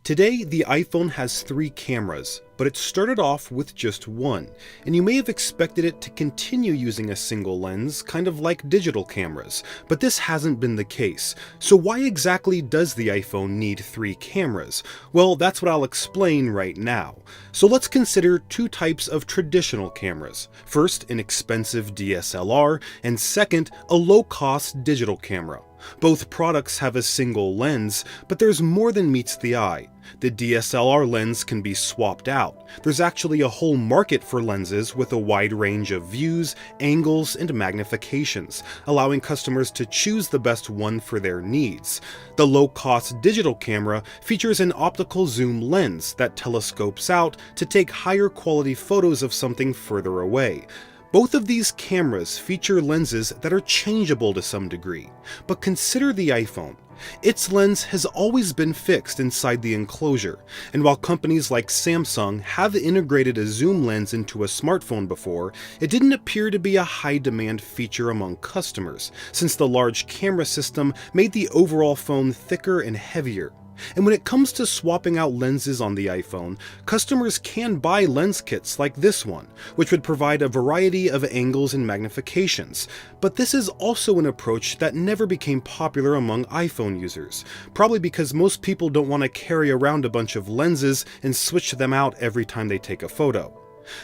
Today, the iPhone has 3 cameras, but it started off with just one, and you may have expected it to continue using a single lens, kind of like digital cameras, but this hasn't been the case. So why exactly does the iPhone need 3 cameras? Well, that's what I'll explain right now. So let's consider 2 types of traditional cameras. First, an expensive DSLR, and second, a low-cost digital camera. Both products have a single lens, but there's more than meets the eye. The DSLR lens can be swapped out. There's actually a whole market for lenses with a wide range of views, angles, and magnifications, allowing customers to choose the best one for their needs. The low-cost digital camera features an optical zoom lens that telescopes out to take higher quality photos of something further away. Both of these cameras feature lenses that are changeable to some degree, but consider the iPhone. Its lens has always been fixed inside the enclosure, and while companies like Samsung have integrated a zoom lens into a smartphone before, it didn't appear to be a high-demand feature among customers, since the large camera system made the overall phone thicker and heavier. And when it comes to swapping out lenses on the iPhone, customers can buy lens kits like this one, which would provide a variety of angles and magnifications. But this is also an approach that never became popular among iPhone users, probably because most people don't want to carry around a bunch of lenses and switch them out every time they take a photo.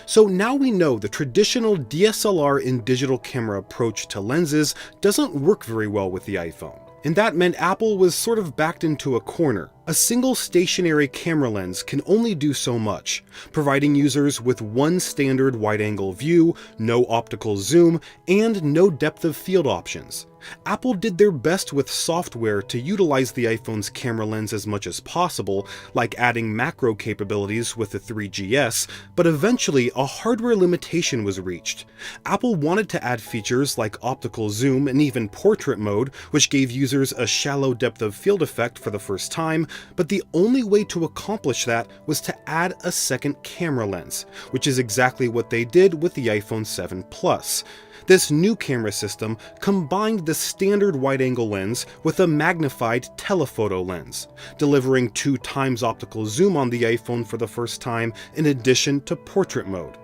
So now we know the traditional DSLR and digital camera approach to lenses doesn't work very well with the iPhone. And that meant Apple was sort of backed into a corner. A single stationary camera lens can only do so much, providing users with one standard wide-angle view, no optical zoom, and no depth of field options. Apple did their best with software to utilize the iPhone's camera lens as much as possible, like adding macro capabilities with the 3GS, but eventually a hardware limitation was reached. Apple wanted to add features like optical zoom and even portrait mode, which gave users a shallow depth of field effect for the first time, but the only way to accomplish that was to add a second camera lens, which is exactly what they did with the iPhone 7 Plus. This new camera system combined the standard wide-angle lens with a magnified telephoto lens, delivering 2 times optical zoom on the iPhone for the first time in addition to portrait mode.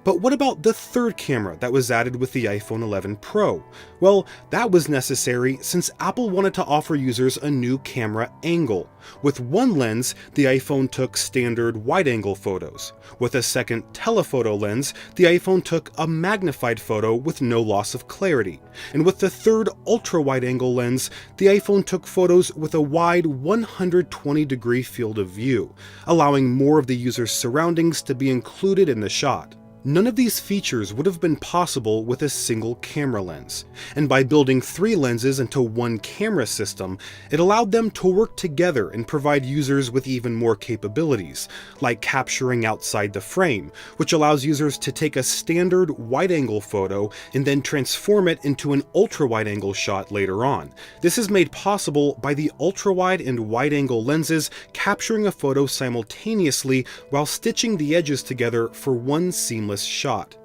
But what about the third camera that was added with the iPhone 11 Pro? Well, that was necessary since Apple wanted to offer users a new camera angle. With one lens, the iPhone took standard wide-angle photos. With a second telephoto lens, the iPhone took a magnified photo with no loss of clarity. And with the third ultra-wide-angle lens, the iPhone took photos with a wide 120-degree field of view, allowing more of the user's surroundings to be included in the shot. None of these features would have been possible with a single camera lens, and by building 3 lenses into one camera system, it allowed them to work together and provide users with even more capabilities, like capturing outside the frame, which allows users to take a standard wide-angle photo and then transform it into an ultra-wide-angle shot later on. This is made possible by the ultra-wide and wide-angle lenses capturing a photo simultaneously while stitching the edges together for one seamless shot.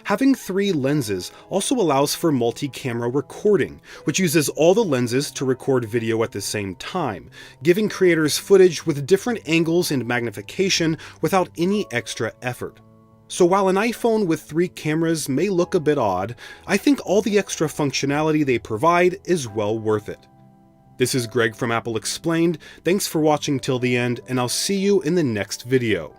Having 3 lenses also allows for multi-camera recording, which uses all the lenses to record video at the same time, giving creators footage with different angles and magnification without any extra effort. So while an iPhone with 3 cameras may look a bit odd, I think all the extra functionality they provide is well worth it. This is Greg from Apple Explained. Thanks for watching till the end, and I'll see you in the next video.